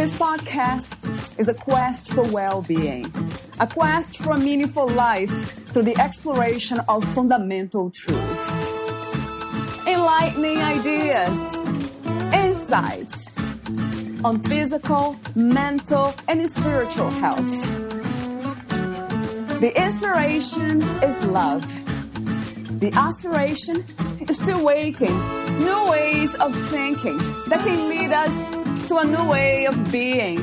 This podcast is a quest for well-being, a quest for a meaningful life through the exploration of fundamental truth. Enlightening ideas, insights on physical, mental, and spiritual health. The inspiration is love. The aspiration is to awaken new ways of thinking that can lead us to a new way of being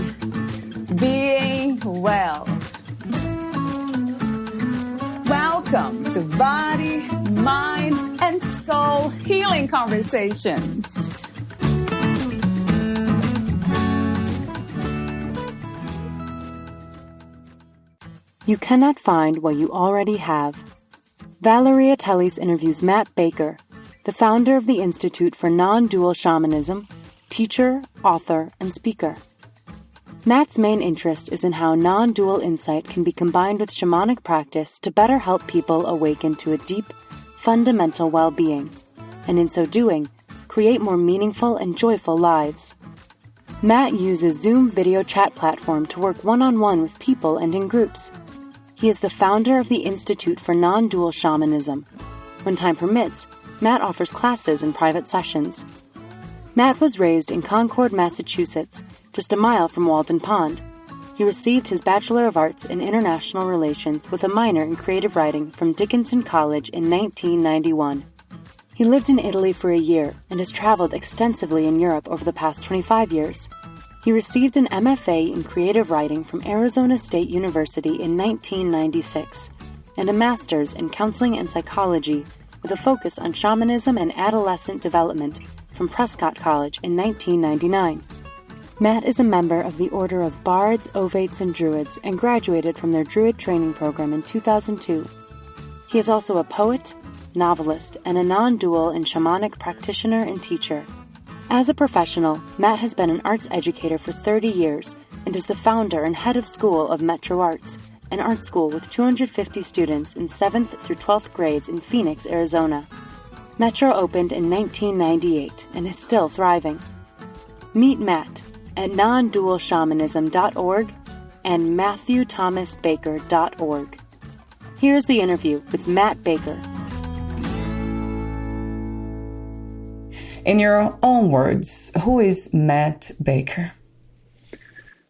well. Welcome to Body, Mind, and Soul Healing Conversations. You cannot find what you already have. Valeria Teles interviews Matt Baker, the founder of the Institute for Nondual Shamanism, teacher, author, and speaker. Matt's main interest is in how non-dual insight can be combined with shamanic practice to better help people awaken to a deep, fundamental well-being, and in so doing, create more meaningful and joyful lives. Matt uses Zoom video chat platform to work one-on-one with people and in groups. He is the founder of the Institute for Nondual Shamanism. When time permits, Matt offers classes and private sessions. Matt was raised in Concord, Massachusetts, just a mile from Walden Pond. He received his Bachelor of Arts in International Relations with a minor in creative writing from Dickinson College in 1991. He lived in Italy for a year and has traveled extensively in Europe over the past 25 years. He received an MFA in creative writing from Arizona State University in 1996 and a master's in counseling and psychology with a focus on shamanism and adolescent development from Prescott College in 1999. Matt is a member of the order of Bards, Ovates, and Druids and graduated from their Druid training program in 2002. He is also a poet, novelist, and a non-dual and shamanic practitioner and teacher. As a professional, Matt has been an arts educator for 30 years and is the founder and head of school of Metro Arts, an art school with 250 students in 7th through 12th grades in Phoenix, Arizona. Metro opened in 1998 and is still thriving. Meet Matt at nondualshamanism.org and matthewthomasbaker.org. Here's the interview with Matt Baker. In your own words, who is Matt Baker?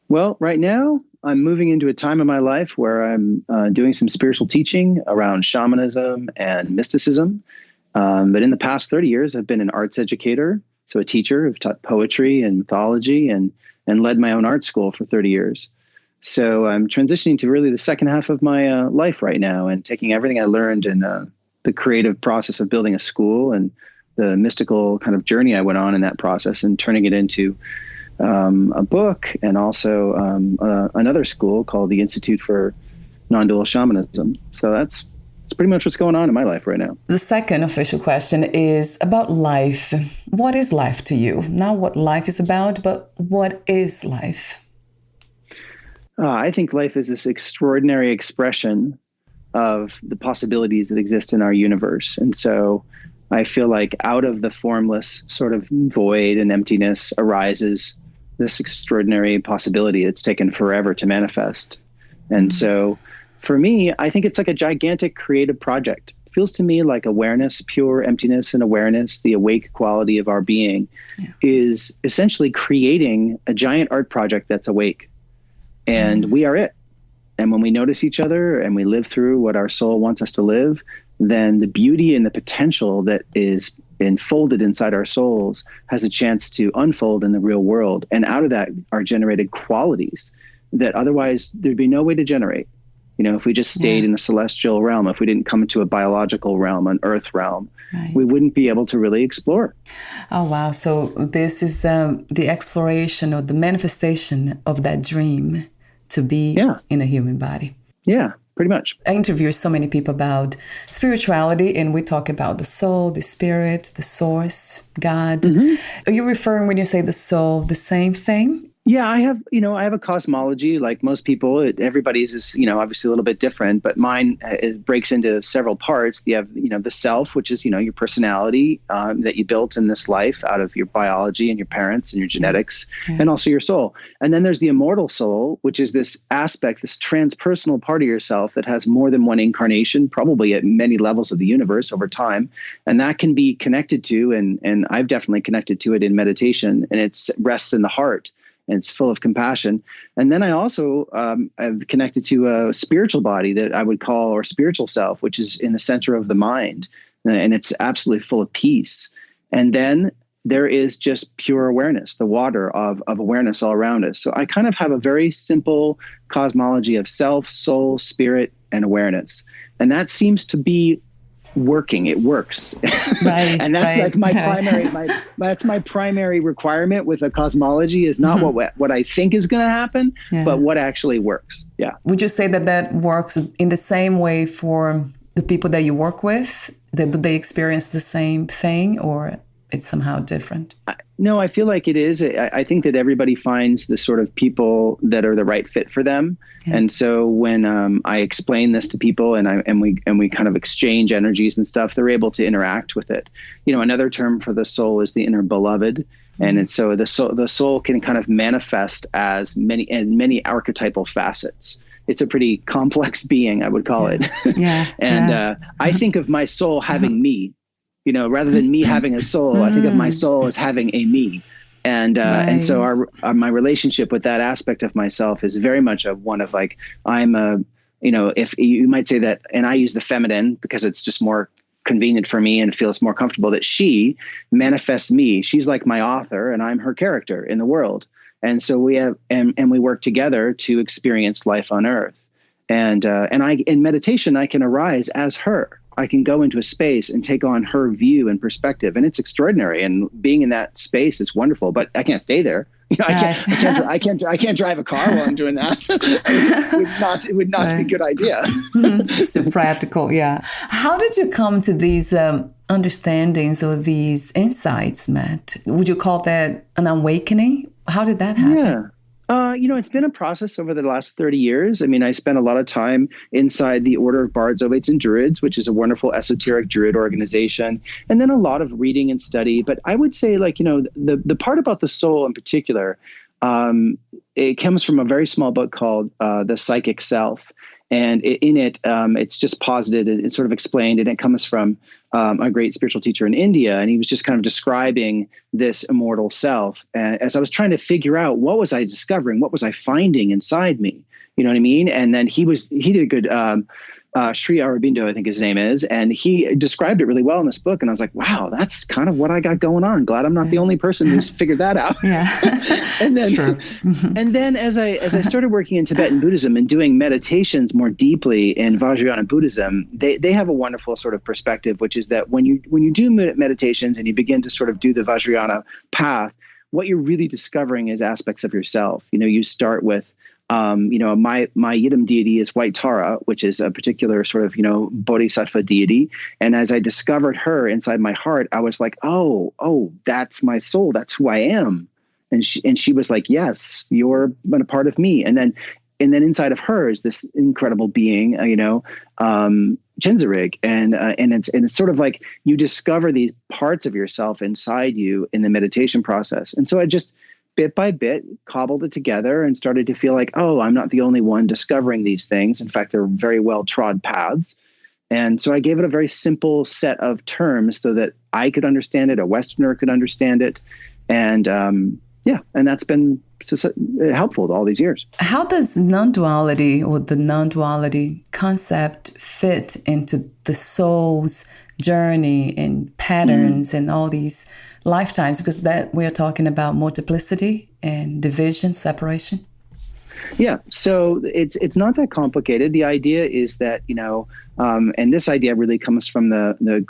Well, right now, I'm moving into a time in my life where I'm doing some spiritual teaching around shamanism and mysticism. But in the past 30 years, I've been an arts educator, so a teacher. I've taught poetry and mythology and led my own art school for 30 years. So I'm transitioning to really the second half of my life right now and taking everything I learned in the creative process of building a school and the mystical kind of journey I went on in that process and turning it into a book and also another school called the Institute for Nondual Shamanism. So that's pretty much what's going on in my life right now. The second official question is about life. What is life to you? Not what life is about, but what is life? I think life is this extraordinary expression of the possibilities that exist in our universe. And so I feel like out of the formless sort of void and emptiness arises this extraordinary possibility that's taken forever to manifest. And so for me, I think it's like a gigantic creative project. It feels to me like awareness, pure emptiness and awareness, the awake quality of our being is essentially creating a giant art project that's awake. And we are it. And when we notice each other and we live through what our soul wants us to live, then the beauty and the potential that is enfolded inside our souls has a chance to unfold in the real world. And out of that are generated qualities that otherwise there'd be no way to generate. You know, if we just stayed in the celestial realm, if we didn't come into a biological realm, an earth realm, we wouldn't be able to really explore. Oh, wow. So this is the exploration or the manifestation of that dream to be in a human body. Yeah, pretty much. I interview so many people about spirituality, and we talk about the soul, the spirit, the source, God. Are you referring, when you say the soul, the same thing? Yeah, I have a cosmology like most people. Everybody's is, obviously a little bit different, but mine it breaks into several parts. You have, the self, which is, your personality that you built in this life out of your biology and your parents and your genetics, and also your soul. And then there's the immortal soul, which is this aspect, this transpersonal part of yourself that has more than one incarnation, probably at many levels of the universe over time. And that can be connected to, and I've definitely connected to it in meditation, and it rests in the heart. And it's full of compassion. And then I also have connected to a spiritual body that I would call, or spiritual self, which is in the center of the mind. And it's absolutely full of peace. And then there is just pure awareness, the water of awareness all around us. So I kind of have a very simple cosmology of self, soul, spirit, and awareness. And that seems to be working. It works. Right. And that's like that's my primary requirement with a cosmology is not what I think is going to happen, but what actually works. Yeah. Would you say that works in the same way for the people that you work with? Do they experience the same thing, or it's somehow different? No, I feel like it is. I think that everybody finds the sort of people that are the right fit for them. Yeah. And so when I explain this to people and we kind of exchange energies and stuff, they're able to interact with it. Another term for the soul is the inner beloved. And it's so the soul can kind of manifest as many archetypal facets. It's a pretty complex being, I would call it. Yeah. And I think of my soul having me. Rather than me having a soul, I think of my soul as having a me. And so my relationship with that aspect of myself is very much one of like, I'm if you might say that, and I use the feminine because it's just more convenient for me and feels more comfortable, that she manifests me. She's like my author and I'm her character in the world. And so we have, and we work together to experience life on earth. And in meditation, I can arise as her. I can go into a space and take on her view and perspective, and it's extraordinary. And being in that space is wonderful. But I can't stay there. I can't drive a car while I'm doing that. It would not be a good idea. It's too practical. Yeah. How did you come to these understandings or these insights, Matt? Would you call that an awakening? How did that happen? Yeah. It's been a process over the last 30 years. I mean, I spent a lot of time inside the Order of Bards, Ovates, and Druids, which is a wonderful esoteric Druid organization, and then a lot of reading and study. But I would say, the part about the soul in particular, it comes from a very small book called The Psychic Self. And in it, it's just posited and it's sort of explained, and it comes from a great spiritual teacher in India. And he was just kind of describing this immortal self. And as I was trying to figure out what was I discovering, what was I finding inside me, you know what I mean? And then he did a good, Sri Aurobindo, I think his name is, and he described it really well in this book. And I was like, wow, that's kind of what I got going on. Glad I'm not the only person who's figured that out. Yeah. And then as I started working in Tibetan Buddhism and doing meditations more deeply in Vajrayana Buddhism, they have a wonderful sort of perspective, which is that when you do meditations and you begin to sort of do the Vajrayana path, what you're really discovering is aspects of yourself. You start with my Yidam deity is White Tara, which is a particular sort of, bodhisattva deity. And as I discovered her inside my heart, I was like, oh, that's my soul. That's who I am. And she was like, yes, you're a part of me. And then inside of her is this incredible being, Chenzerig. And it's sort of like you discover these parts of yourself inside you in the meditation process. And so I just, bit by bit, cobbled it together and started to feel like, oh, I'm not the only one discovering these things. In fact, they're very well trod paths. And so I gave it a very simple set of terms so that I could understand it, a Westerner could understand it. And and that's been helpful all these years. How does non-duality or the non-duality concept fit into the soul's journey and patterns and all these lifetimes, because that we're talking about multiplicity and division, separation? Yeah, so it's not that complicated. The idea is that and this idea really comes from the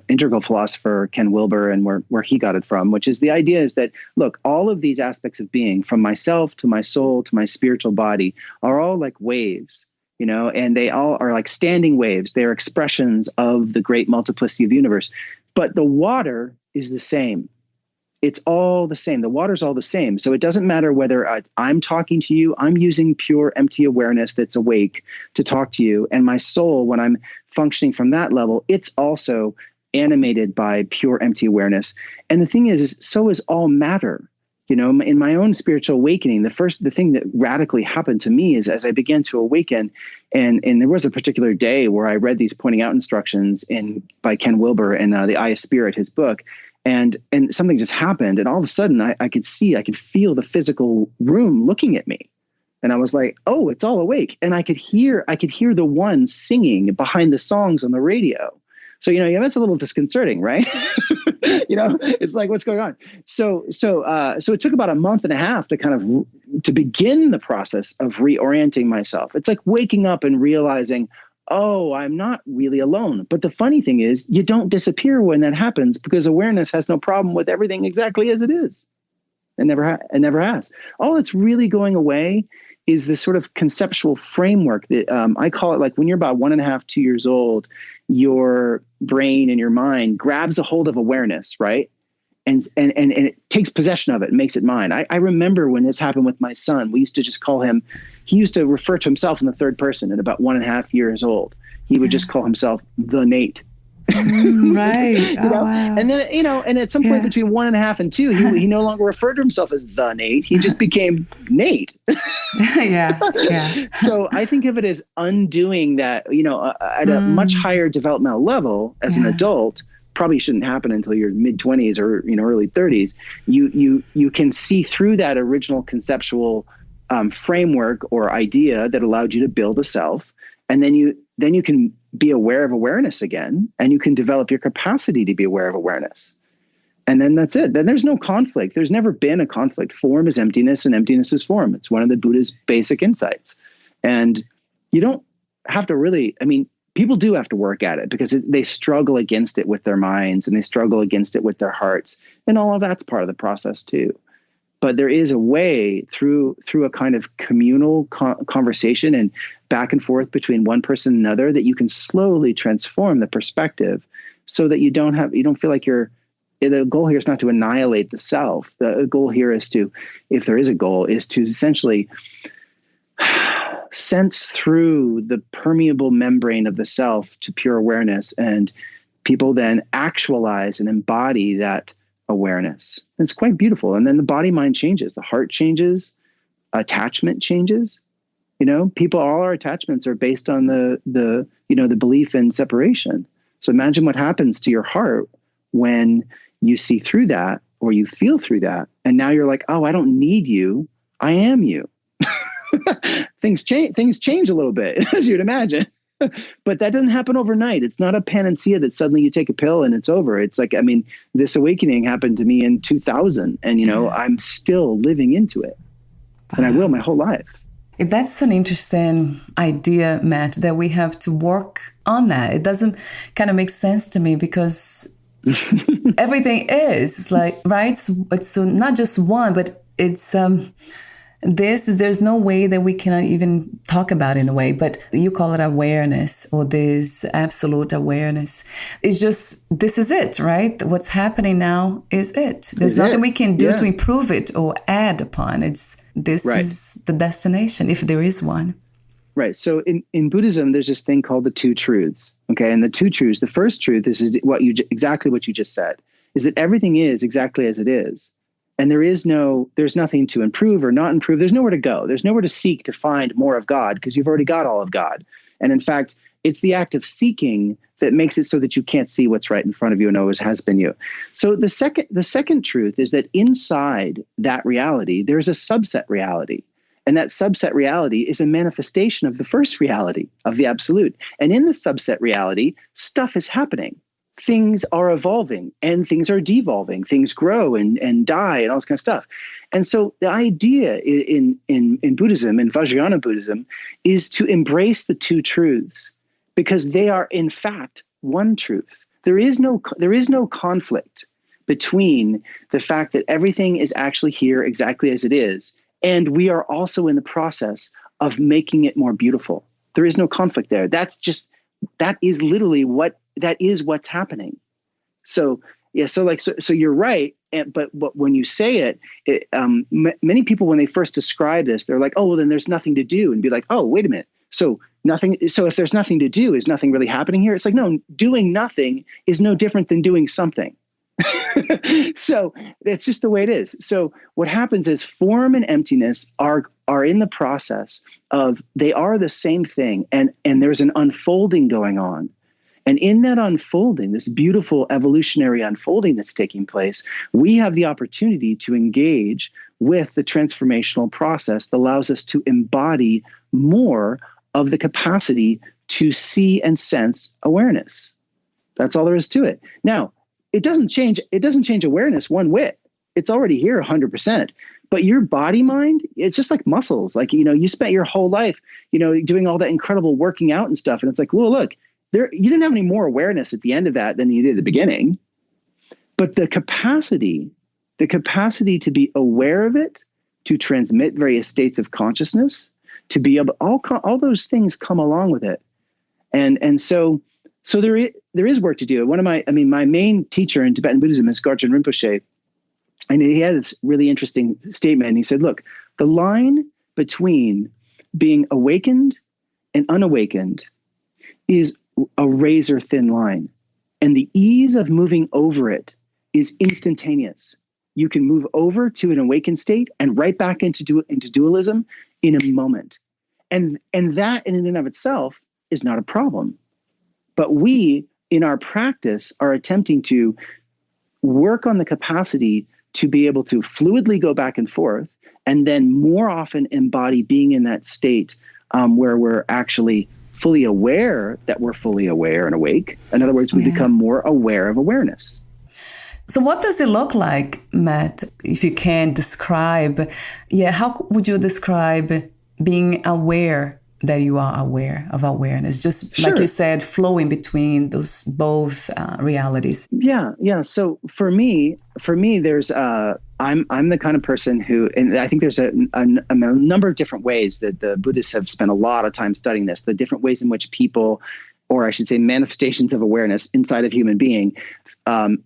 integral philosopher Ken Wilber and where he got it from, which is the idea is that look, all of these aspects of being, from myself to my soul to my spiritual body, are all like waves. And they all are like standing waves. They're expressions of the great multiplicity of the universe. But the water is the same. it's all the same. The water's all the same. So it doesn't matter whether I'm talking to you, I'm using pure empty awareness that's awake to talk to you. And my soul, when I'm functioning from that level, it's also animated by pure empty awareness. And the thing is so is all matter. You know, in my own spiritual awakening, the thing that radically happened to me is as I began to awaken, and there was a particular day where I read these pointing out instructions by Ken Wilber in The Eye of Spirit, his book, and something just happened, and all of a sudden I could feel the physical room looking at me, and I was like, oh, it's all awake, and I could hear the one singing behind the songs on the radio. So that's a little disconcerting, right? It's like, what's going on? So it took about a month and a half to begin the process of reorienting myself. It's like waking up and realizing, oh, I'm not really alone. But the funny thing is, you don't disappear when that happens, because awareness has no problem with everything exactly as it is. It never has. All that's really going away is this sort of conceptual framework that I call it, like when you're about 1.5, 2 years old, your brain and your mind grabs a hold of awareness, right? And it takes possession of it and makes it mine. I remember when this happened with my son, we used to just call him, he used to refer to himself in the third person at about 1.5 years old. He would just call himself the Nate. Right. Wow. And then, and at some point between 1.5 and 2, he no longer referred to himself as the Nate. He just became Nate. Yeah. So I think of it as undoing that, at a much higher developmental level as an adult. Probably shouldn't happen until your mid-20s or early 30s. You can see through that original conceptual framework or idea that allowed you to build a self, and then you can be aware of awareness again, and you can develop your capacity to be aware of awareness. And then that's it. Then there's no conflict. There's never been a conflict. Form is emptiness and emptiness is form. It's one of the Buddha's basic insights. And you don't have to really, people do have to work at it because they struggle against it with their minds and they struggle against it with their hearts. And all of that's part of the process too. But there is a way through a kind of communal conversation and back and forth between one person and another that you can slowly transform the perspective so that you don't feel like the goal here is not to annihilate the self. The goal here is to, if there is a goal, is to essentially sense through the permeable membrane of the self to pure awareness, and people then actualize and embody that awareness. It's quite beautiful. And then the body mind changes, the heart changes, attachment changes. All our attachments are based on the belief in separation. So imagine what happens to your heart when you see through that or you feel through that. And now you're like, oh, I don't need you. I am you. Things change a little bit, as you'd imagine. But that doesn't happen overnight. It's not a panacea that suddenly you take a pill and it's over. It's like, this awakening happened to me in 2000 and, I'm still living into it. And I will my whole life. That's an interesting idea, Matt, that we have to work on that. It doesn't kind of make sense to me because everything is like, right? It's so not just one, but it's, there's no way that we cannot even talk about in a way, but you call it awareness or this absolute awareness. It's just, this is it, right? What's happening now is it. There's nothing we can do to improve it or add upon. This is the destination, if there is one. Right. So in Buddhism, there's this thing called the two truths. Okay. And the two truths, the first truth is exactly what you just said, is that everything is exactly as it is. And there's nothing to improve or not improve. There's nowhere to go. There's nowhere to seek to find more of God because you've already got all of God. And in fact, it's the act of seeking that makes it so that you can't see what's right in front of you and always has been you. So the second truth is that inside that reality, there's a subset reality. And that subset reality is a manifestation of the first reality of the absolute. And in the subset reality, stuff is happening. Things are evolving and things are devolving. Things grow and die and all this kind of stuff. And so the idea in Buddhism, in Vajrayana Buddhism, is to embrace the two truths because they are in fact one truth. There is no conflict between the fact that everything is actually here exactly as it is, and we are also in the process of making it more beautiful. There is no conflict there. That is literally what's happening. So Yeah. So you're right. But when you say it, many people, when they first describe this, they're like, oh, well, then there's nothing to do, and be like, oh, wait a minute. So if there's nothing to do, is nothing really happening here? It's like, no, doing nothing is no different than doing something. So it's just the way it is. So what happens is form and emptiness are in the process of, they are the same thing. And there's an unfolding going on. And in that unfolding, this beautiful evolutionary unfolding that's taking place, we have the opportunity to engage with the transformational process that allows us to embody more of the capacity to see and sense awareness. That's all there is to it. Now, it doesn't change awareness one whit. It's already here 100%. But your body mind, it's just like muscles. Like, you spent your whole life, doing all that incredible working out and stuff. And it's like, well, look, you didn't have any more awareness at the end of that than you did at the beginning. But the capacity to be aware of it, to transmit various states of consciousness, to be able, all those things come along with it. And so there is work to do. My main teacher in Tibetan Buddhism is Gurchen Rinpoche. And he had this really interesting statement. He said, look, the line between being awakened and unawakened is a razor thin line. And the ease of moving over it is instantaneous. You can move over to an awakened state and right back into dualism in a moment. And that in and of itself is not a problem. But we, in our practice, are attempting to work on the capacity to be able to fluidly go back and forth, and then more often embody being in that state where we're actually fully aware that we're fully aware and awake. In other words, we become more aware of awareness. So what does it look like, Matt, if you can describe, how would you describe being aware that you are aware of awareness? Just like you said, flowing between those both realities. Yeah. So for me, there's I'm the kind of person who, and I think there's a number of different ways that the Buddhists have spent a lot of time studying this, the different ways in which people, or I should say manifestations of awareness inside of human being,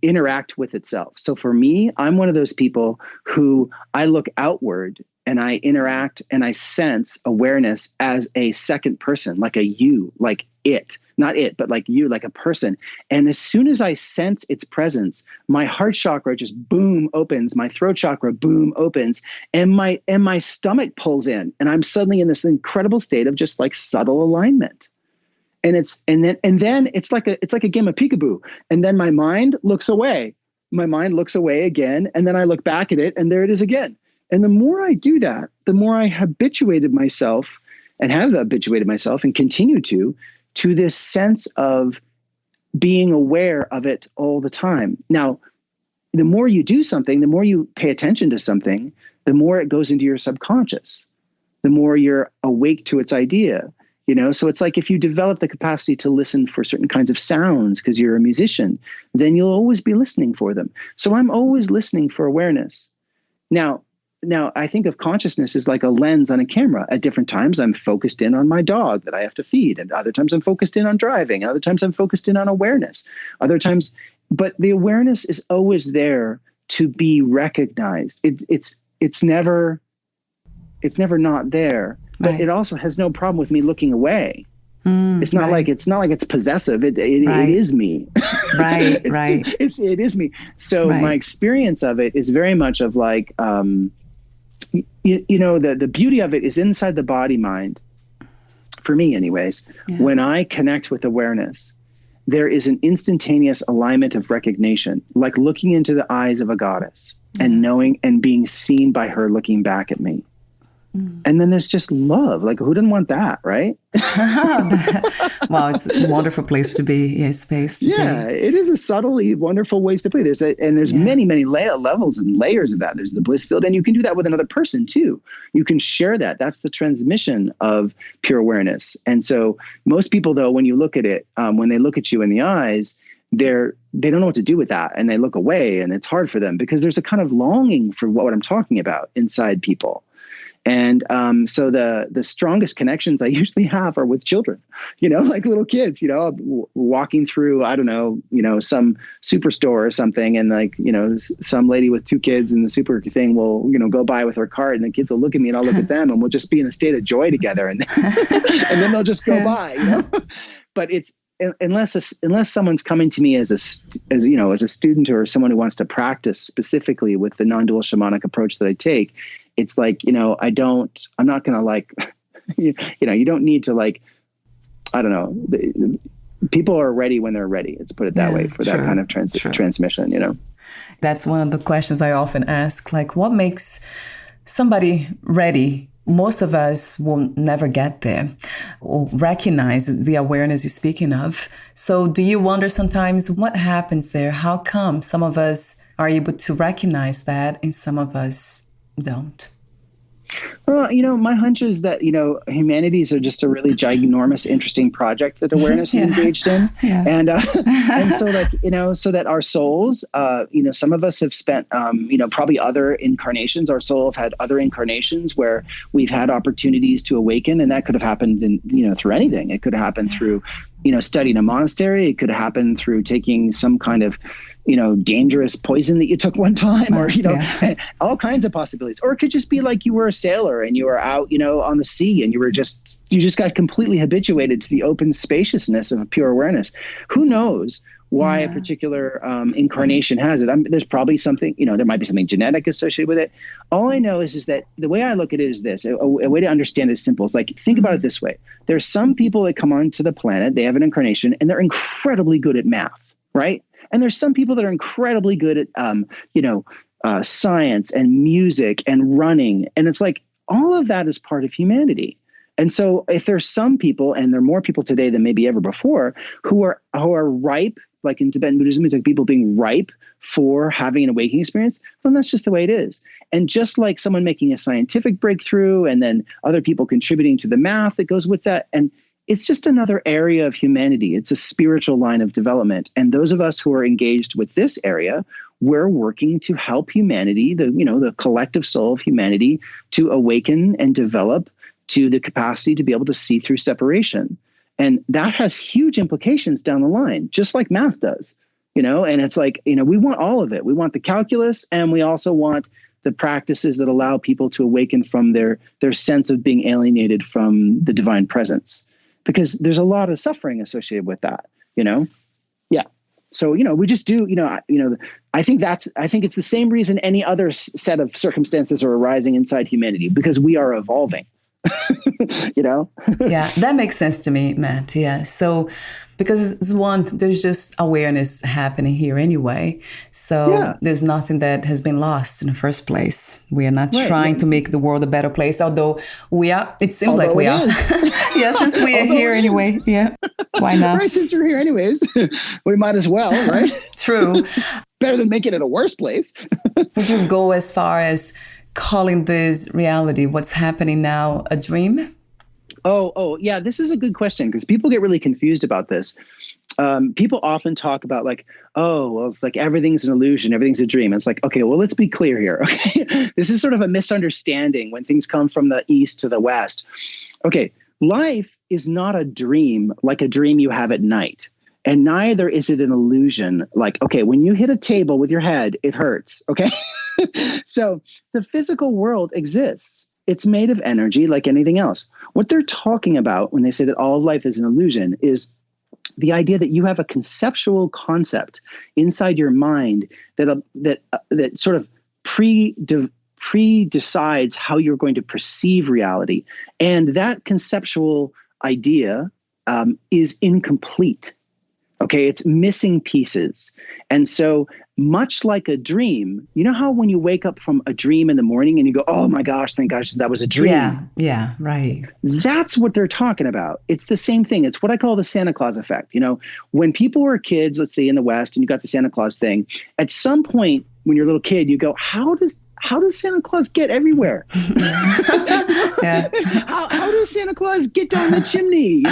interact with itself. So for me, I'm one of those people who I look outward and I interact and I sense awareness as a second person, like a you, like it, not it, but like you, like a person. And as soon as I sense its presence, my heart chakra just boom opens, my throat chakra boom opens, and my stomach pulls in, and I'm suddenly in this incredible state of just like subtle alignment. And then it's like a game of peekaboo. And then my mind looks away. My mind looks away again, and then I look back at it, and there it is again. And the more I do that, the more I habituated myself and continue to this sense of being aware of it all the time. Now, the more you do something, the more you pay attention to something, the more it goes into your subconscious, the more you're awake to its idea. So it's like if you develop the capacity to listen for certain kinds of sounds because you're a musician, then you'll always be listening for them. So I'm always listening for awareness. Now, I think of consciousness as like a lens on a camera. At different times, I'm focused in on my dog that I have to feed. And other times I'm focused in on driving. Other times I'm focused in on awareness. Other times, but the awareness is always there to be recognized. It's never not there. But it also has no problem with me looking away. It's not like it's possessive. It is me. Right. It is me. So my experience of it is very much of like, the beauty of it is inside the body mind. For me, anyways, when I connect with awareness, there is an instantaneous alignment of recognition, like looking into the eyes of a goddess and knowing and being seen by her looking back at me. And then there's just love. Like, who didn't want that, right? Wow, it's a wonderful place to be, space to be. It is a subtly wonderful ways to play. There's many, many levels and layers of that. There's the bliss field, and you can do that with another person too. You can share that. That's the transmission of pure awareness. And so most people, though, when you look at it, when they look at you in the eyes, they don't know what to do with that, and they look away, and it's hard for them because there's a kind of longing for what I'm talking about inside people. And so the strongest connections I usually have are with children, like little kids, walking through, I don't know, some superstore or something. And like, some lady with 2 kids in the super thing will, go by with her cart, and the kids will look at me and I'll look at them, and we'll just be in a state of joy together. And then, and then they'll just go by, But it's, unless someone's coming to me as a student or someone who wants to practice specifically with the non-dual shamanic approach that I take, it's like, I'm not going to like, you don't need to like, I don't know. People are ready when they're ready. Let's put it that way for that kind of transmission, That's one of the questions I often ask, like what makes somebody ready? Most of us will never get there or recognize the awareness you're speaking of. So do you wonder sometimes what happens there? How come some of us are able to recognize that and some of us don't? Well, my hunch is that, humanities are just a really ginormous, interesting project that awareness is engaged in. Yeah. And so like, so that our souls, some of us have spent, probably other incarnations. Our soul have had other incarnations where we've had opportunities to awaken, and that could have happened through anything. It could have happened through, studying a monastery. It could have happened through taking some kind of, dangerous poison that you took one time, or, all kinds of possibilities. Or it could just be like you were a sailor and you were out, on the sea, and you just got completely habituated to the open spaciousness of pure awareness. Who knows why a particular incarnation has it? There's probably something, there might be something genetic associated with it. All I know is that the way I look at it is this, a way to understand it is simple. It's like, think about it this way. There's some people that come onto the planet, they have an incarnation, and they're incredibly good at math, right? And there's some people that are incredibly good at, science and music and running. And it's like, all of that is part of humanity. And so if there's some people, and there are more people today than maybe ever before, who are ripe, like in Tibetan Buddhism, it's like people being ripe for having an awakening experience, then that's just the way it is. And just like someone making a scientific breakthrough and then other people contributing to the math that goes with that, and it's just another area of humanity. It's a spiritual line of development. And those of us who are engaged with this area, we're working to help humanity, the collective soul of humanity, to awaken and develop to the capacity to be able to see through separation. And that has huge implications down the line, just like math does, and it's like, we want all of it. We want the calculus, and we also want the practices that allow people to awaken from their sense of being alienated from the divine presence. Because there's a lot of suffering associated with that, Yeah. So, we just do, I think it's the same reason any other set of circumstances are arising inside humanity, because we are evolving, Yeah, that makes sense to me, Matt. Yeah. So, because there's just awareness happening here anyway. So there's nothing that has been lost in the first place. We are not trying to make the world a better place, although we are. It seems like we are. Yeah, since we are here anyway. Yeah, why not? Right, since we're here anyways, we might as well, right? True. Better than making it a worse place. Would you go as far as calling this reality, what's happening now, a dream? Oh, yeah. This is a good question, because people get really confused about this. People often talk about like, it's like everything's an illusion, everything's a dream. And it's like, okay, well, let's be clear here. Okay, this is sort of a misunderstanding when things come from the east to the west. Okay, life is not a dream like a dream you have at night. And neither is it an illusion. Like, okay, when you hit a table with your head, it hurts. Okay, so the physical world exists. It's made of energy like anything else. What they're talking about when they say that all of life is an illusion is the idea that you have a conceptual concept inside your mind that sort of pre-decides how you're going to perceive reality. And that conceptual idea is incomplete. Okay, it's missing pieces. And so much like a dream, you know how when you wake up from a dream in the morning and you go, oh my gosh, thank gosh, that was a dream. Yeah, right. That's what they're talking about. It's the same thing. It's what I call the Santa Claus effect. When people were kids, let's say in the West, and you got the Santa Claus thing, at some point when you're a little kid, you go, how does Santa Claus get everywhere? Yeah. How how does Santa Claus get down the chimney?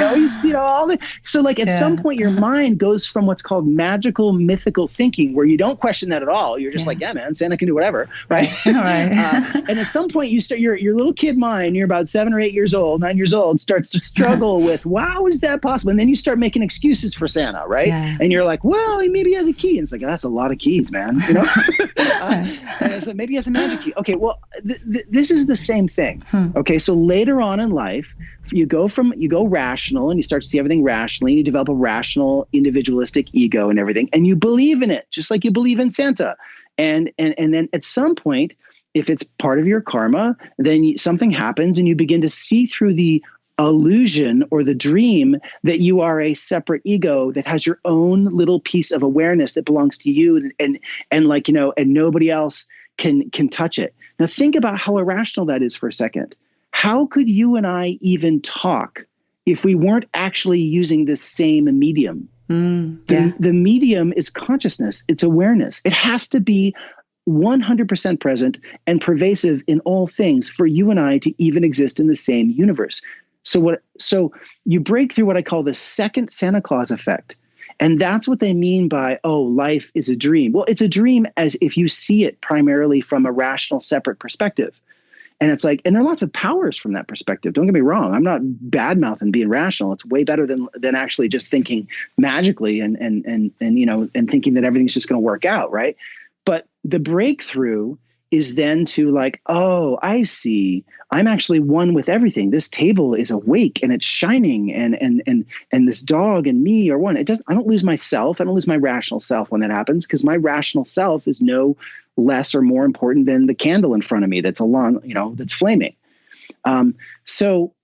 All the, so like at some point your mind goes from what's called magical, mythical thinking, where you don't question that at all. You're just like, yeah, man, Santa can do whatever. Right. And at some point you start, your little kid mind, you're about 7 or 8 years old, 9 years old, starts to struggle with, wow, is that possible? And then you start making excuses for Santa. Right. Yeah. And you're like, well, maybe he has a key. And it's like, that's a lot of keys, man. And it's like, maybe he has a magic key. Okay. Well, this is the same thing. Okay. So later on in life, you go rational and you start to see everything rationally, and you develop a rational, individualistic ego and everything. And you believe in it, just like you believe in Santa. And then at some point, if it's part of your karma, then something happens and you begin to see through the illusion or the dream that you are a separate ego that has your own little piece of awareness that belongs to you, and nobody else can touch it. Now think about how irrational that is for a second. How could you and I even talk if we weren't actually using this same medium? The medium is consciousness. It's awareness. It has to be 100% present and pervasive in all things for you and I to even exist in the same universe. So you break through what I call the second Santa Claus effect. And that's what they mean by, life is a dream. Well, it's a dream as if you see it primarily from a rational, separate perspective. And it's like, and there are lots of powers from that perspective. Don't get me wrong. I'm not bad-mouthing being rational. It's way better than actually just thinking magically and thinking that everything's just going to work out, right? But the breakthrough is then to like, oh, I see. I'm actually one with everything. This table is awake and it's shining, and this dog and me are one. I don't lose myself. I don't lose my rational self when that happens, because my rational self is no less or more important than the candle in front of me that's that's flaming. So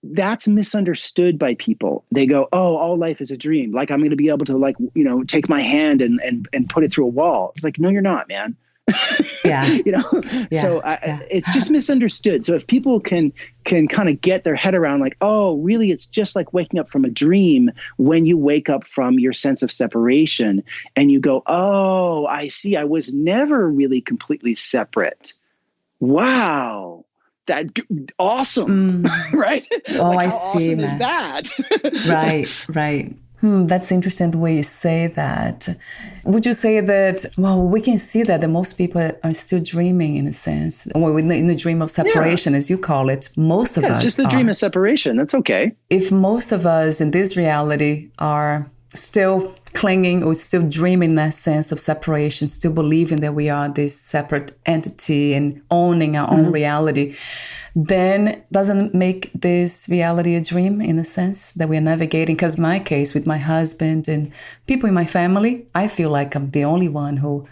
that's misunderstood by people. They go, oh, all life is a dream. Like I'm going to be able to take my hand and put it through a wall. It's like, no, you're not, man. It's just misunderstood. So if people can kind of get their head around like, oh, really, it's just like waking up from a dream when you wake up from your sense of separation and you go, oh, I see. I was never really completely separate. Wow. That awesome. Right? Oh, I see. Awesome is that? Right. That's interesting the way you say that. Would you say that, we can see that most people are still dreaming in a sense, or in the dream of separation, as you call it. Most of us it's just the dream of separation. That's okay. If most of us in this reality are still clinging or still dreaming that sense of separation, still believing that we are this separate entity and owning our own reality, then doesn't make this reality a dream in a sense that we're navigating? Because in my case, with my husband and people in my family, I feel like I'm the only one who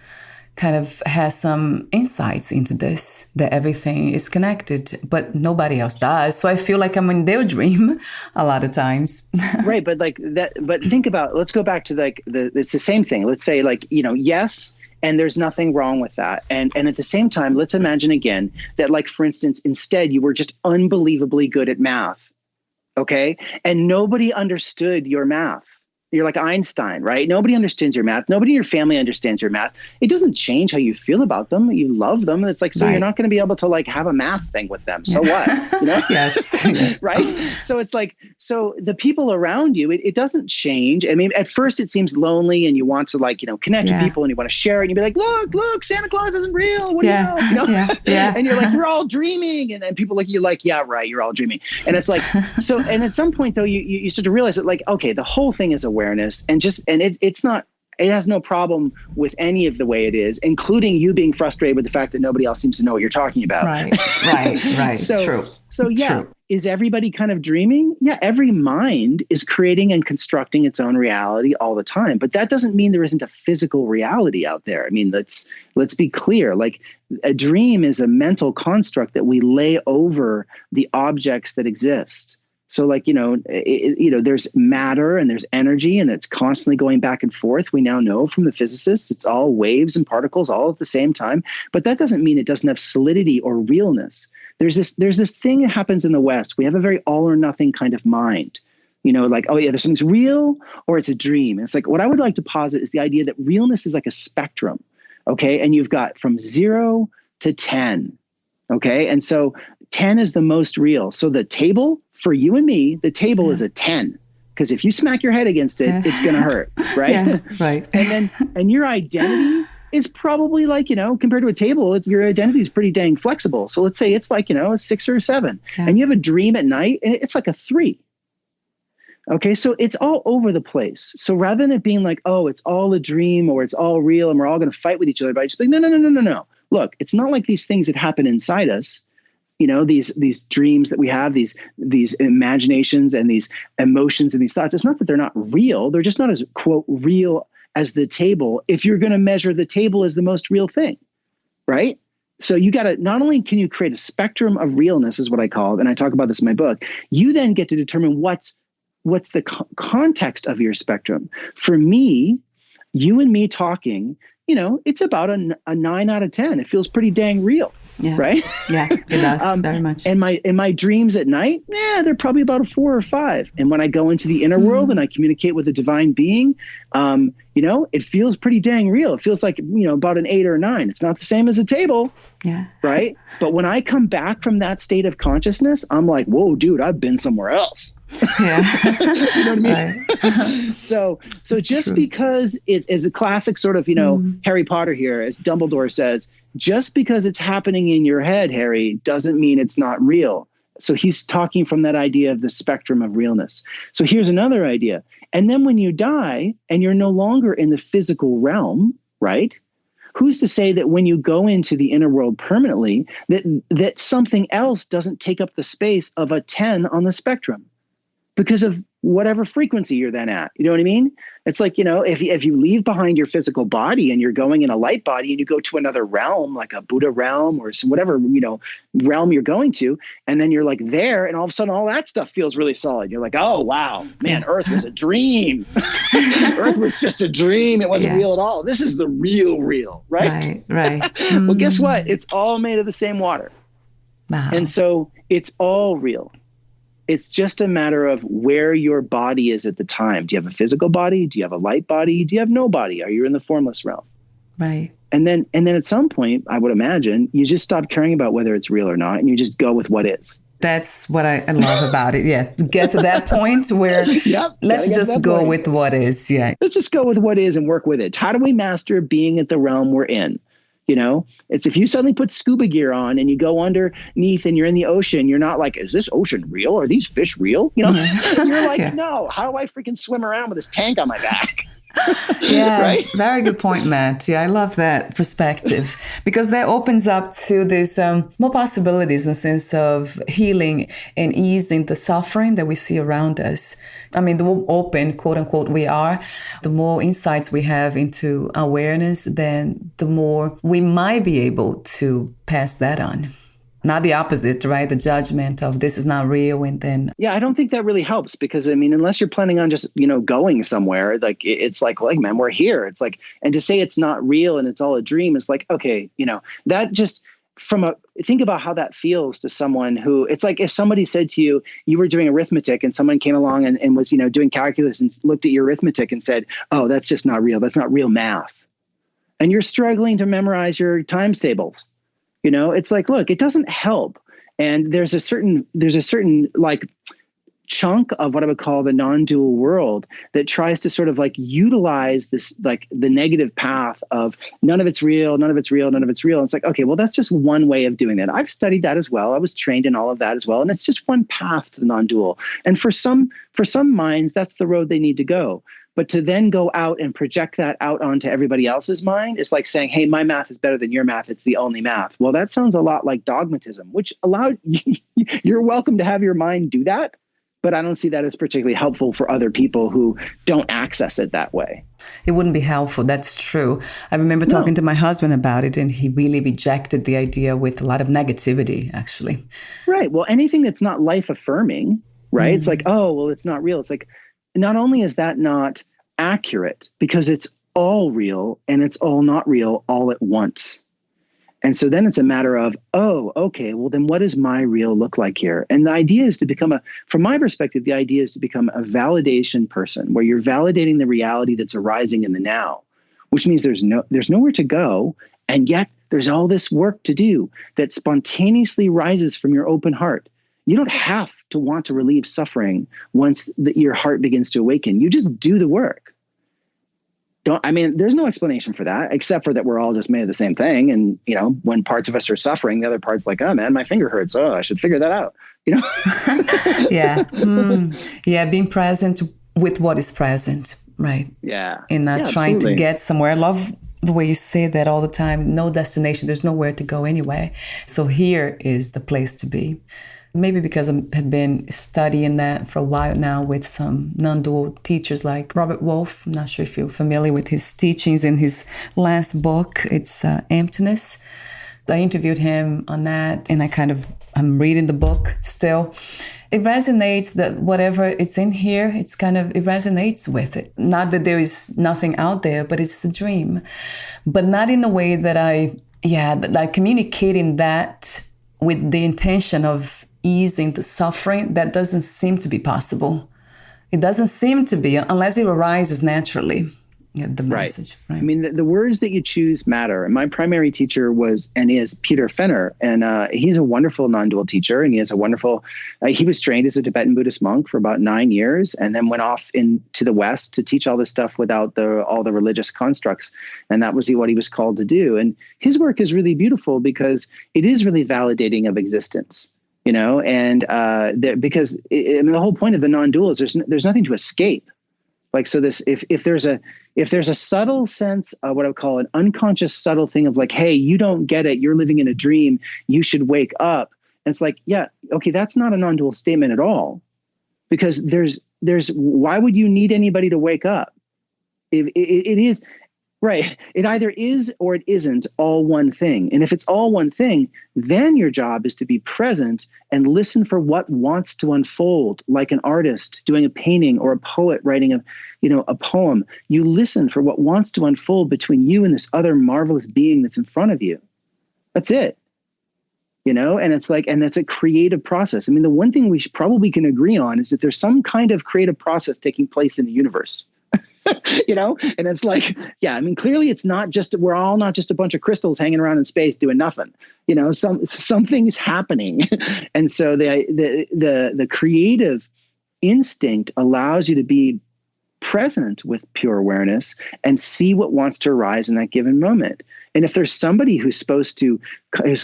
kind of has some insights into this, that everything is connected, but nobody else does. So I feel like I'm in their dream a lot of times. Right. But think about, let's go back to it's the same thing. Let's say yes, and there's nothing wrong with that. And at the same time, let's imagine again that, like, for instance, instead you were just unbelievably good at math. Okay. And nobody understood your math. You're like Einstein, right? Nobody understands your math. Nobody in your family understands your math. It doesn't change how you feel about them. You love them. It's like, so right. You're not going to be able to have a math thing with them. So what? Yes. Right. So it's like, so the people around you, it doesn't change. I mean, at first it seems lonely and you want to connect with people and you want to share it. And you'd be like, look, Santa Claus isn't real. What do you know? Yeah. And you're like, we're all dreaming. And then people look at you like, yeah, right. You're all dreaming. And it's like, so, and at some point though, you start to realize that okay, the whole thing is awareness, and it's not, it has no problem with any of the way it is, including you being frustrated with the fact that nobody else seems to know what you're talking about. Right. True. So it's yeah, true. Is everybody kind of dreaming? Yeah, every mind is creating and constructing its own reality all the time. But that doesn't mean there isn't a physical reality out there. I mean, let's be clear. A dream is a mental construct that we lay over the objects that exist. So there's matter and there's energy, and it's constantly going back and forth. We now know from the physicists, it's all waves and particles all at the same time. But that doesn't mean it doesn't have solidity or realness. There's this thing that happens in the West. We have a very all or nothing kind of mind. There's something's real or it's a dream. And it's like, what I would like to posit is the idea that realness is like a spectrum. Okay. And you've got from 0 to 10. Okay. And so 10 is the most real. So the table for you and me, the table is a 10. Because if you smack your head against it, it's going to hurt, right? Yeah, right. and your identity is probably like, compared to a table, your identity is pretty dang flexible. So let's say it's like, a 6 or a 7, and you have a dream at night and it's like a 3. Okay. So it's all over the place. So rather than it being like, oh, it's all a dream or it's all real and we're all going to fight with each other, but I just think, no. Look, it's not like these things that happen inside us. These dreams that we have, these imaginations and these emotions and these thoughts. It's not that they're not real. They're just not as, quote, real as the table. If you're going to measure the table as the most real thing, right? So you got to, not only can you create a spectrum of realness is what I call it, and I talk about this in my book, you then get to determine what's the context of your spectrum. For me, you and me talking, it's about a 9 out of 10. It feels pretty dang real. Yeah. Right? Yeah, it does very much. And my dreams at night, they're probably about a 4 or 5. And when I go into the inner world and I communicate with a divine being, it feels pretty dang real. It feels like, about an 8 or a 9. It's not the same as a table. Yeah. Right. But when I come back from that state of consciousness, I'm like, whoa, dude, I've been somewhere else. Yeah. You know what I mean? Right. So just because it is a classic sort of, Harry Potter here, as Dumbledore says, just because it's happening in your head, Harry, doesn't mean it's not real. So he's talking from that idea of the spectrum of realness. So here's another idea. And then when you die and you're no longer in the physical realm, right? Who's to say that when you go into the inner world permanently, that something else doesn't take up the space of a 10 on the spectrum because of whatever frequency you're then at? You know what I mean? It's like, if you leave behind your physical body and you're going in a light body and you go to another realm, like a Buddha realm or some whatever, realm you're going to, and then you're like there, and all of a sudden all that stuff feels really solid. You're like, oh, wow, man, Earth was a dream. Earth was just a dream. It wasn't real at all. This is the real, right? Right. Well, guess what? It's all made of the same water. Wow. And so it's all real. It's just a matter of where your body is at the time. Do you have a physical body? Do you have a light body? Do you have no body? Are you in the formless realm? Right. And then at some point, I would imagine, you just stop caring about whether it's real or not, and you just go with what is. That's what I love about it. Yeah. Get to that point where let's just go with what is. Yeah. Let's just go with what is and work with it. How do we master being at the realm we're in? It's if you suddenly put scuba gear on and you go underneath and you're in the ocean, you're not like, is this ocean real? Are these fish real? You're like, no, how do I freaking swim around with this tank on my back? Yeah, right? Very good point, Matt. Yeah, I love that perspective because that opens up to this more possibilities in the sense of healing and easing the suffering that we see around us. I mean, the more open, quote unquote, we are, the more insights we have into awareness, then the more we might be able to pass that on. Not the opposite, right? The judgment of this is not real. And then. Yeah, I don't think that really helps because, unless you're planning on just, going somewhere, like it's like, man, we're here. It's like, and to say it's not real and it's all a dream is like, okay, that just think about how that feels to someone who, it's like if somebody said to you, you were doing arithmetic and someone came along and was, doing calculus and looked at your arithmetic and said, oh, that's just not real. That's not real math. And you're struggling to memorize your times tables. It's like, look, it doesn't help. And there's a certain like chunk of what I would call the non-dual world that tries to sort of like utilize this, like the negative path of none of it's real, none of it's real, none of it's real. And it's like, okay, well, that's just one way of doing that. I've studied that as well. I was trained in all of that as well. And it's just one path to the non-dual. And for some minds, that's the road they need to go. But to then go out and project that out onto everybody else's mind is like saying, hey, my math is better than your math. It's the only math. Well, that sounds a lot like dogmatism, which you're welcome to have your mind do that. But I don't see that as particularly helpful for other people who don't access it that way. It wouldn't be helpful. That's true. I remember talking to my husband about it, and he really rejected the idea with a lot of negativity, actually. Right. Well, anything that's not life affirming, right? It's like, oh, well, it's not real. It's like, not only is that not accurate because it's all real and it's all not real all at once. And so then it's a matter of, oh, okay, well, then what does my real look like here? And the idea is to become from my perspective, the idea is to become a validation person where you're validating the reality that's arising in the now, which means there's nowhere to go. And yet There's all this work to do that spontaneously rises from your open heart. You don't have to want to relieve suffering once your heart begins to awaken. You just do the work. There's no explanation for that, except for that we're all just made of the same thing. And, when parts of us are suffering, the other part's like, oh man, my finger hurts. Oh, I should figure that out. Yeah. Yeah. Being present with what is present. Right. Yeah. And not trying to get somewhere. I love the way you say that all the time. No destination. There's nowhere to go anyway. So here is the place to be. Maybe because I have been studying that for a while now with some non-dual teachers like Robert Wolf. I'm not sure if you're familiar with his teachings in his last book. It's Emptiness. I interviewed him on that, and I'm reading the book still. It resonates that whatever it's in here, it resonates with it. Not that there is nothing out there, but it's a dream. But not in a way that communicating that with the intention of easing the suffering, that doesn't seem to be possible. It doesn't seem to be unless it arises naturally. The message. Right. The words that you choose matter. And my primary teacher was and is Peter Fenner. And he's a wonderful non-dual teacher. And he has he was trained as a Tibetan Buddhist monk for about 9 years and then went off into the West to teach all this stuff without all the religious constructs. And that was what he was called to do. And his work is really beautiful because it is really validating of existence. Because the whole point of the non-dual is there's nothing to escape. Like, so this, if there's a subtle sense of what I would call an unconscious subtle thing of like, hey, you don't get it. You're living in a dream. You should wake up. And it's like, yeah, okay, that's not a non-dual statement at all, because why would you need anybody to wake up? It is. Right. It either is or it isn't all one thing. And if it's all one thing, then your job is to be present and listen for what wants to unfold, like an artist doing a painting or a poet writing a poem. You listen for what wants to unfold between you and this other marvelous being that's in front of you. That's it. And it's like, and that's a creative process. The one thing we probably can agree on is that there's some kind of creative process taking place in the universe. And it's like, clearly it's not just, we're all not just a bunch of crystals hanging around in space doing nothing, something's happening. And so the creative instinct allows you to be present with pure awareness and see what wants to arise in that given moment. And if there's somebody who's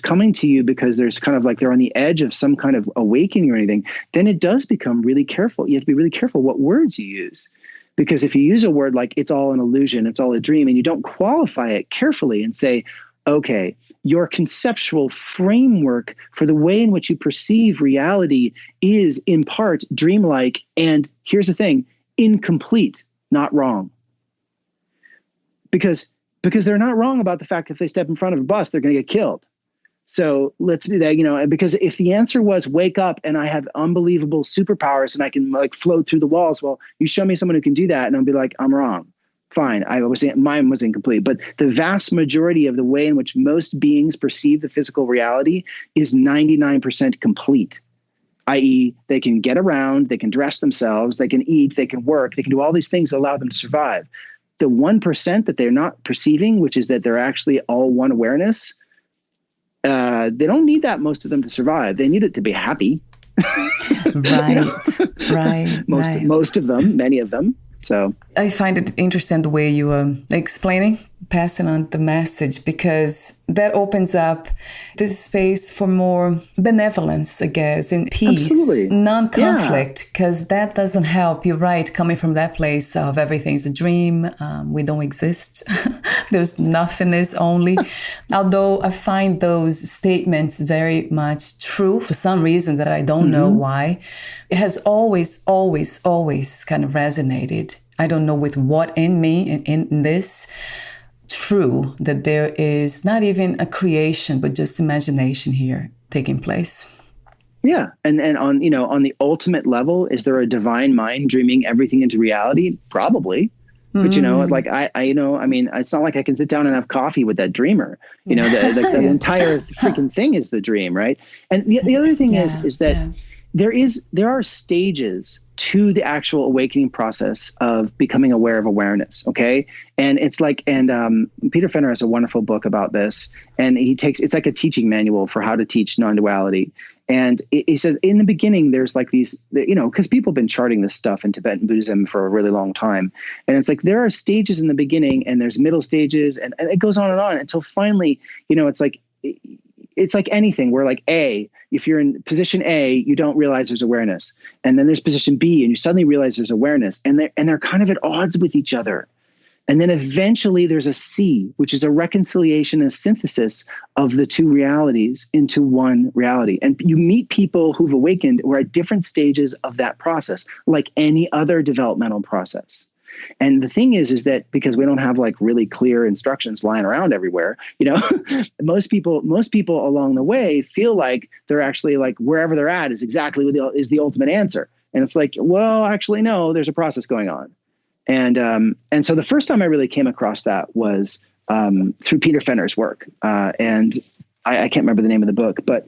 coming to you because there's kind of like they're on the edge of some kind of awakening or anything, then it does become really careful. You have to be really careful what words you use. Because if you use a word like it's all an illusion, it's all a dream, and you don't qualify it carefully and say, okay, your conceptual framework for the way in which you perceive reality is in part dreamlike, and here's the thing, incomplete, not wrong. Because they're not wrong about the fact that if they step in front of a bus, they're going to get killed. So let's do that, because if the answer was wake up and I have unbelievable superpowers and I can like float through the walls, well, you show me someone who can do that and I'll be like, I'm wrong. Fine. Mine was incomplete. But the vast majority of the way in which most beings perceive the physical reality is 99% complete. I.e., they can get around, they can dress themselves, they can eat, they can work, they can do all these things that allow them to survive. The 1% that they're not perceiving, which is that they're actually all one awareness, they don't need that, most of them, to survive. They need it to be happy. Right. Most of them, many of them. So I find it interesting the way you are explaining, passing on the message, because that opens up this space for more benevolence, I guess, and peace, absolutely. Non-conflict, because that doesn't help. You're right, coming from that place of everything's a dream, we don't exist, there's nothingness only. Although I find those statements very much true for some reason that I don't know why. It has always kind of resonated. I don't know with what in me, in this, true that there is not even a creation, but just imagination here taking place. Yeah. And on the ultimate level, is there a divine mind dreaming everything into reality? Probably. But, it's not like I can sit down and have coffee with that dreamer. The entire freaking thing is the dream, right? And the other thing is that there are stages to the actual awakening process of becoming aware of awareness. Okay. And it's like, Peter Fenner has a wonderful book about this, and it's like a teaching manual for how to teach non-duality. And he says in the beginning, there's like these, because people have been charting this stuff in Tibetan Buddhism for a really long time. And it's like, there are stages in the beginning, and there's middle stages, and it goes on and on until finally, it's like anything where like if you're in position A, you don't realize there's awareness. And then there's position B, and you suddenly realize there's awareness, and they're kind of at odds with each other. And then eventually there's a C, which is a reconciliation and synthesis of the two realities into one reality. And you meet people who've awakened who are at different stages of that process, like any other developmental process. And the thing is that because we don't have like really clear instructions lying around everywhere, most people along the way feel like they're actually like wherever they're at is exactly is the ultimate answer. And it's like, well, actually, no, there's a process going on. And so the first time I really came across that was through Peter Fenner's work. And I can't remember the name of the book, but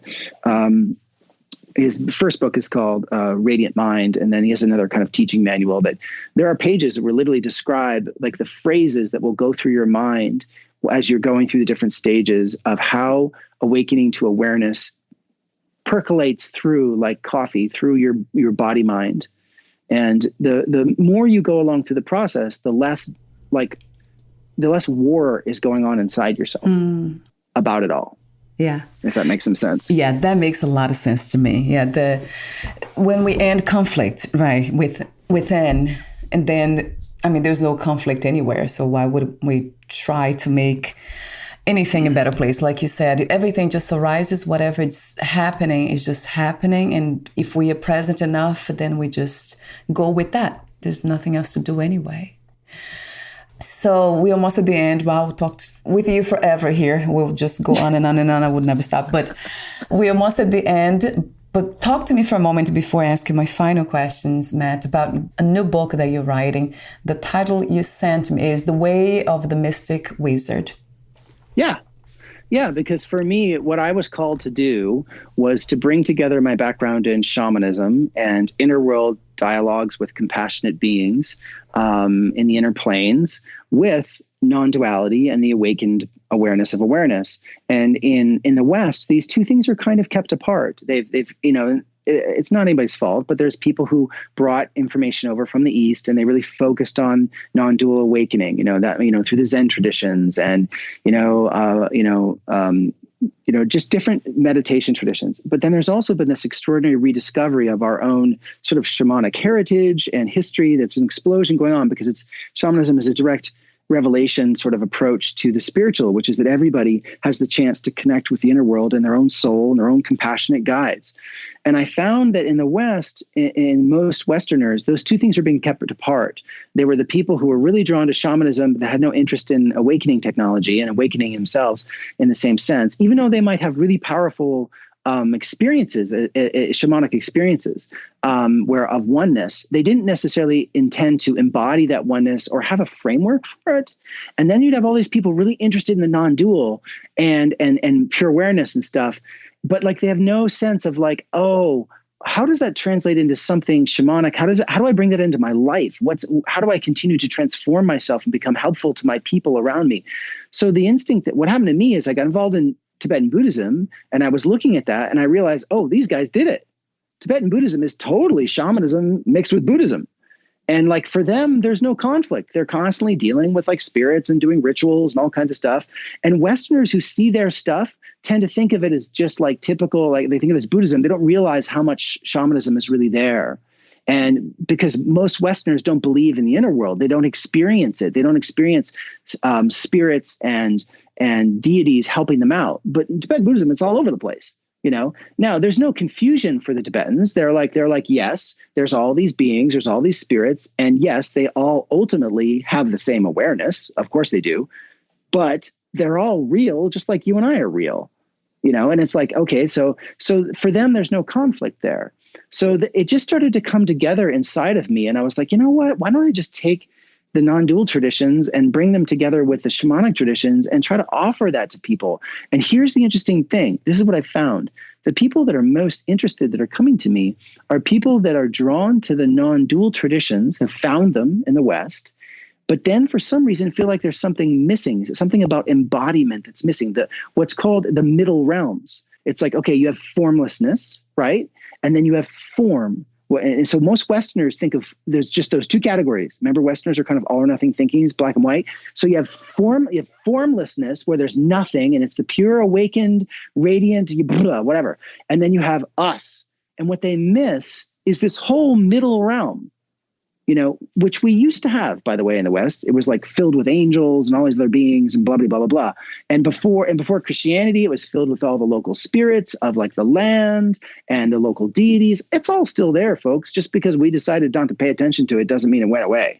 his first book is called Radiant Mind. And then he has another kind of teaching manual that there are pages that will literally describe like the phrases that will go through your mind as you're going through the different stages of how awakening to awareness percolates through like coffee, through your body mind. And the more you go along through the process, the less war is going on inside yourself about it all. Yeah. If that makes some sense. Yeah, that makes a lot of sense to me. Yeah. When we end conflict, right, within, and then, there's no conflict anywhere. So why would we try to make anything a better place? Like you said, everything just arises, whatever it's happening is just happening. And if we are present enough, then we just go with that. There's nothing else to do anyway. So we're almost at the end. Wow, we'll talk with you forever here. We'll just go on and on and on. I would never stop. But we're almost at the end. But talk to me for a moment before I ask you my final questions, Matt, about a new book that you're writing. The title you sent me is The Way of the Mystic Wizard. Yeah, because for me, what I was called to do was to bring together my background in shamanism and inner world dialogues with compassionate beings in the inner planes with non-duality and the awakened awareness of awareness. And in the West, these two things are kind of kept apart. They've it's not anybody's fault, but there's people who brought information over from the East, and they really focused on non-dual awakening, through the Zen traditions and, just different meditation traditions. But then there's also been this extraordinary rediscovery of our own sort of shamanic heritage and history. That's an explosion going on because shamanism is a direct revelation sort of approach to the spiritual, which is that everybody has the chance to connect with the inner world and their own soul and their own compassionate guides. And I found that in the West, in most Westerners, those two things are being kept apart. They were the people who were really drawn to shamanism that had no interest in awakening technology and awakening themselves in the same sense, even though they might have really powerful experiences, shamanic experiences, where of oneness, they didn't necessarily intend to embody that oneness or have a framework for it. And then you'd have all these people really interested in the non-dual and pure awareness and stuff, but like they have no sense of like, oh, how does that translate into something shamanic? How do I bring that into my life? How do I continue to transform myself and become helpful to my people around me? So the instinct that what happened to me is I got involved in Tibetan Buddhism, and I was looking at that and I realized, oh, these guys did it. Tibetan Buddhism is totally shamanism mixed with Buddhism. And like for them, there's no conflict. They're constantly dealing with like spirits and doing rituals and all kinds of stuff. And Westerners who see their stuff tend to think of it as just like typical, like they think of it as Buddhism. They don't realize how much shamanism is really there. And because most Westerners don't believe in the inner world, they don't experience it. They don't experience spirits and deities helping them out. But in Tibetan Buddhism, it's all over the place. Now there's no confusion for the Tibetans. They're like, yes, there's all these beings, there's all these spirits. And yes, they all ultimately have the same awareness. Of course they do, but they're all real, just like you and I are real, and it's like, okay, so for them, there's no conflict there. So it just started to come together inside of me. And I was like, you know what, why don't I just take the non-dual traditions and bring them together with the shamanic traditions and try to offer that to people. And here's the interesting thing. This is what I found. the people that are most interested that are coming to me are people that are drawn to the non-dual traditions, have found them in the West, but then for some reason feel like there's something missing, something about embodiment that's missing, what's called the middle realms. It's like, okay, you have formlessness, right? And then you have form. And so most Westerners think of, there's just those two categories. Remember, Westerners are kind of all or nothing thinking, is black and white. So you have formlessness where there's nothing and it's the pure awakened, radiant, whatever. And then you have us. And what they miss is this whole middle realm, which we used to have, by the way, in the West. It was like filled with angels and all these other beings and blah, blah, blah, blah, blah. And before Christianity, it was filled with all the local spirits of like the land and the local deities. It's all still there, folks. Just because we decided not to pay attention to it doesn't mean it went away.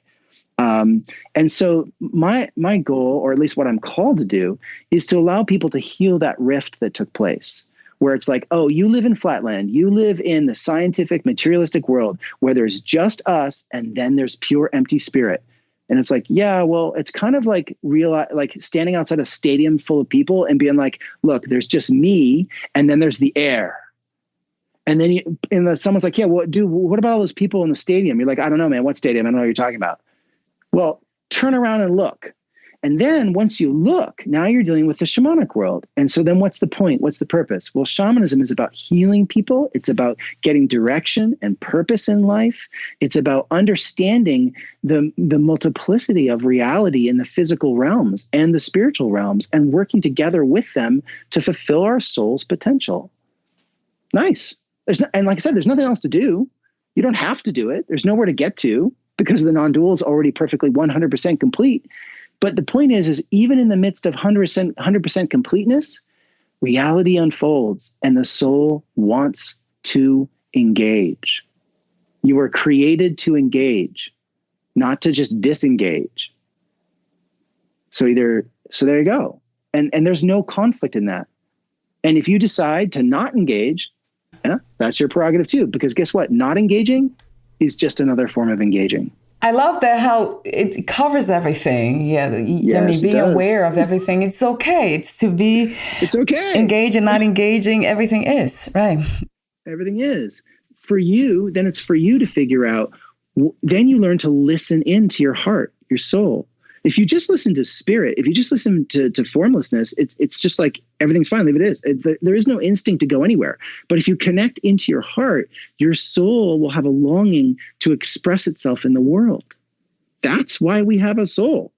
And so my goal, or at least what I'm called to do, is to allow people to heal that rift that took place. Where it's like, oh, you live in Flatland, you live in the scientific, materialistic world where there's just us and then there's pure empty spirit. And it's like, yeah, well, it's kind of like like standing outside a stadium full of people and being like, look, there's just me and then there's the air. And then someone's like, yeah, well, dude, what about all those people in the stadium? You're like, I don't know, man, what stadium? I don't know what you're talking about. Well, turn around and look. And then once you look, now you're dealing with the shamanic world. And so then what's the point? What's the purpose? Well, shamanism is about healing people. It's about getting direction and purpose in life. It's about understanding the multiplicity of reality in the physical realms and the spiritual realms and working together with them to fulfill our soul's potential. Nice. And like I said, there's nothing else to do. You don't have to do it. There's nowhere to get to because the non-dual is already perfectly 100% complete. But the point is even in the midst of 100% completeness, reality unfolds and the soul wants to engage. You were created to engage, not to just disengage. So there you go. And there's no conflict in that. And if you decide to not engage, that's your prerogative too, because guess what? Not engaging is just another form of engaging. I love that how it covers everything. Yeah. Yes, being aware of everything. It's okay. It's okay. Engage and not engaging. Everything is, right? Everything is. For you, then it's for you to figure out. Then you learn to listen into your heart, your soul. If you just listen to spirit, if you just listen to formlessness, it's just like everything's fine, leave it is. There is no instinct to go anywhere. But if you connect into your heart, your soul will have a longing to express itself in the world. That's why we have a soul.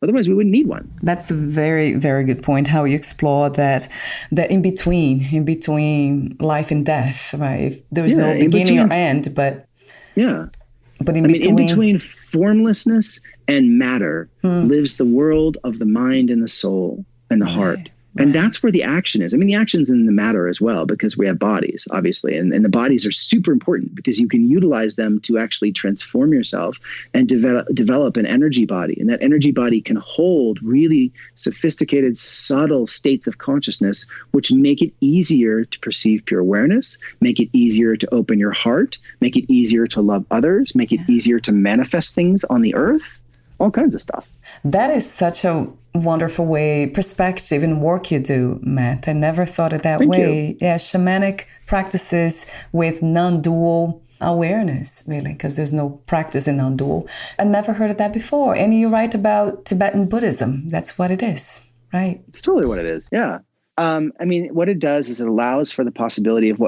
Otherwise, we wouldn't need one. That's a very, very good point, how you explore that in between life and death, right? If there's no beginning or end, but... Yeah. But in between formlessness and matter lives the world of the mind and the soul and the heart. And that's where the action is. I mean, the action's in the matter as well, because we have bodies, obviously. And the bodies are super important because you can utilize them to actually transform yourself and develop an energy body. And that energy body can hold really sophisticated, subtle states of consciousness, which make it easier to perceive pure awareness, make it easier to open your heart, make it easier to love others, make it easier to manifest things on the earth, all kinds of stuff. That is such a wonderful perspective and work you do, Matt. I never thought it that way. You. Yeah, shamanic practices with non-dual awareness, really, because there's no practice in non-dual. I never heard of that before. And you write about Tibetan Buddhism. That's what it is, right? It's totally what it is. Yeah. I mean, what it does is it allows for the possibility of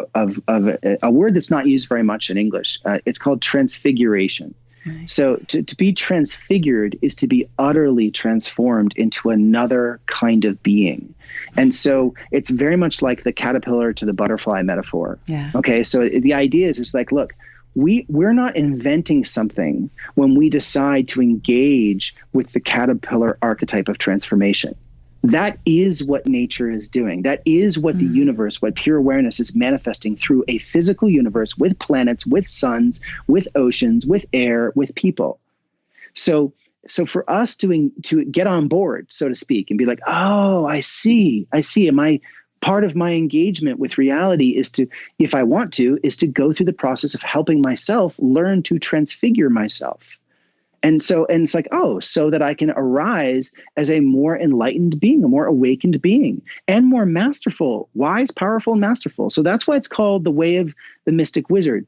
a word that's not used very much in English. It's called transfiguration. Nice. So to be transfigured is to be utterly transformed into another kind of being. And so it's very much like the caterpillar to the butterfly metaphor. Yeah. Okay. So the idea is, it's like, look, we're not inventing something when we decide to engage with the caterpillar archetype of transformation. That is what nature is doing. That is what the universe, what pure awareness is manifesting through a physical universe with planets, with suns, with oceans, with air, with people. So for us to get on board, so to speak, and be like, oh, I see. And part of my engagement with reality is to, if I want to, is to go through the process of helping myself learn to transfigure myself. And it's like, oh, so that I can arise as a more enlightened being, a more awakened being, and more masterful, wise, powerful, and masterful. So that's why it's called the way of the mystic wizard,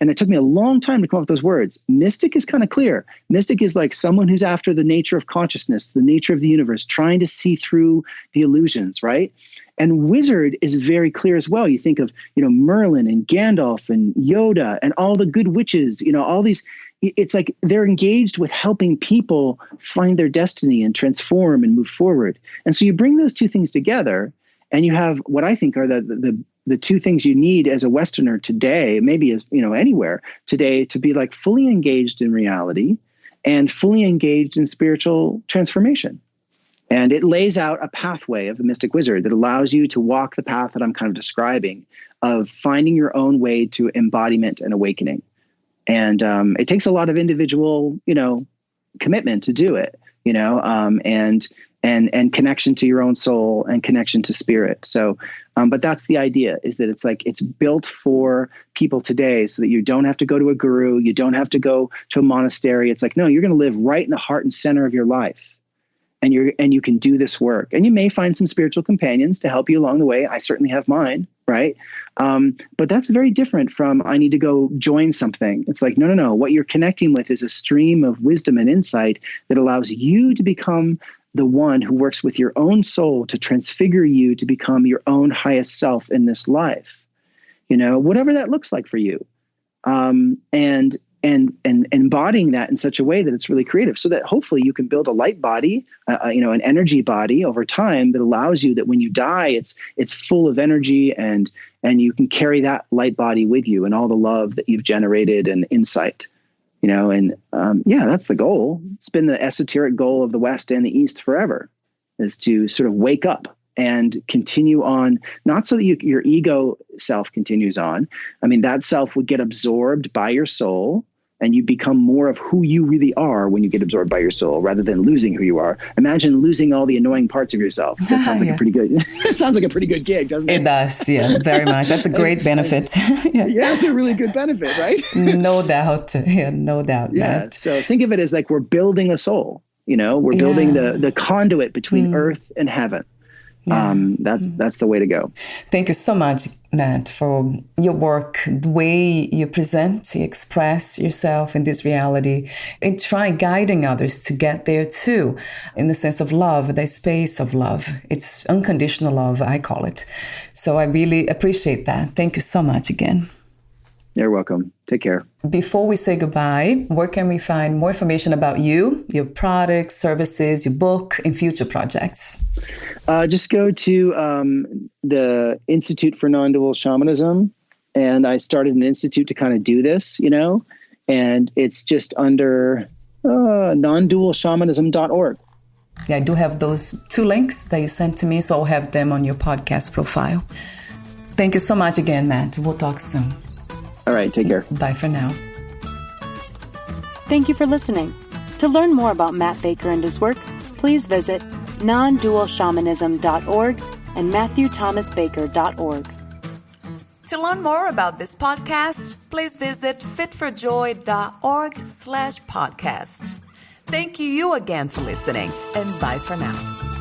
and it took me a long time to come up with those words. Mystic is kind of clear. Mystic is like someone who's after the nature of consciousness, the nature of the universe, trying to see through the illusions, right? And wizard is very clear as well. You think of, Merlin and Gandalf and Yoda and all the good witches, all these. It's like they're engaged with helping people find their destiny and transform and move forward. And so you bring those two things together, and you have what I think are the two things you need as a Westerner today, maybe as anywhere today, to be like fully engaged in reality and fully engaged in spiritual transformation. And it lays out a pathway of the mystic wizard that allows you to walk the path that I'm kind of describing, of finding your own way to embodiment and awakening. And it takes a lot of individual, commitment to do it, and connection to your own soul and connection to spirit. So, but that's the idea, is that it's built for people today, so that you don't have to go to a guru, you don't have to go to a monastery. It's like, no, you're going to live right in the heart and center of your life. And you can do this work, and you may find some spiritual companions to help you along the way. I certainly have mine, right? But that's very different from, I need to go join something. It's like, no. What you're connecting with is a stream of wisdom and insight that allows you to become the one who works with your own soul to transfigure you to become your own highest self in this life. Whatever that looks like for you, and embodying that in such a way that it's really creative, so that hopefully you can build a light body, an energy body over time that allows you, that when you die, it's full of energy, and you can carry that light body with you and all the love that you've generated and insight, that's the goal. It's been the esoteric goal of the West and the East forever, is to sort of wake up and continue on, not so that your ego self continues on. I mean, that self would get absorbed by your soul, and you become more of who you really are when you get absorbed by your soul, rather than losing who you are. Imagine losing all the annoying parts of yourself. That sounds like a pretty good. It sounds like a pretty good gig, doesn't it? It does, yeah, very much. That's a great benefit. Yeah, it's a really good benefit, right? No doubt. Yeah, no doubt. Yeah. Matt. So think of it as like we're building a soul. We're building the conduit between earth and heaven. Yeah. That's the way to go. Thank you so much, Matt, for your work, the way you present, you express yourself in this reality, and try guiding others to get there too, in the sense of love, the space of love. It's unconditional love, I call it. So I really appreciate that. Thank you so much again. You're welcome. Take care. Before we say goodbye, where can we find more information about you, your products, services, your book, and future projects? Just go to the Institute for Nondual Shamanism, and I started an institute to kind of do this, and it's just under nondualshamanism.org. Yeah, I do have those 2 links that you sent to me, so I'll have them on your podcast profile. Thank you so much again, Matt. We'll talk soon. All right, take care. Bye for now. Thank you for listening. To learn more about Matt Baker and his work, please visit nondualshamanism.org and matthewthomasbaker.org. To learn more about this podcast, please visit fitforjoy.org/podcast. Thank you again for listening, and bye for now.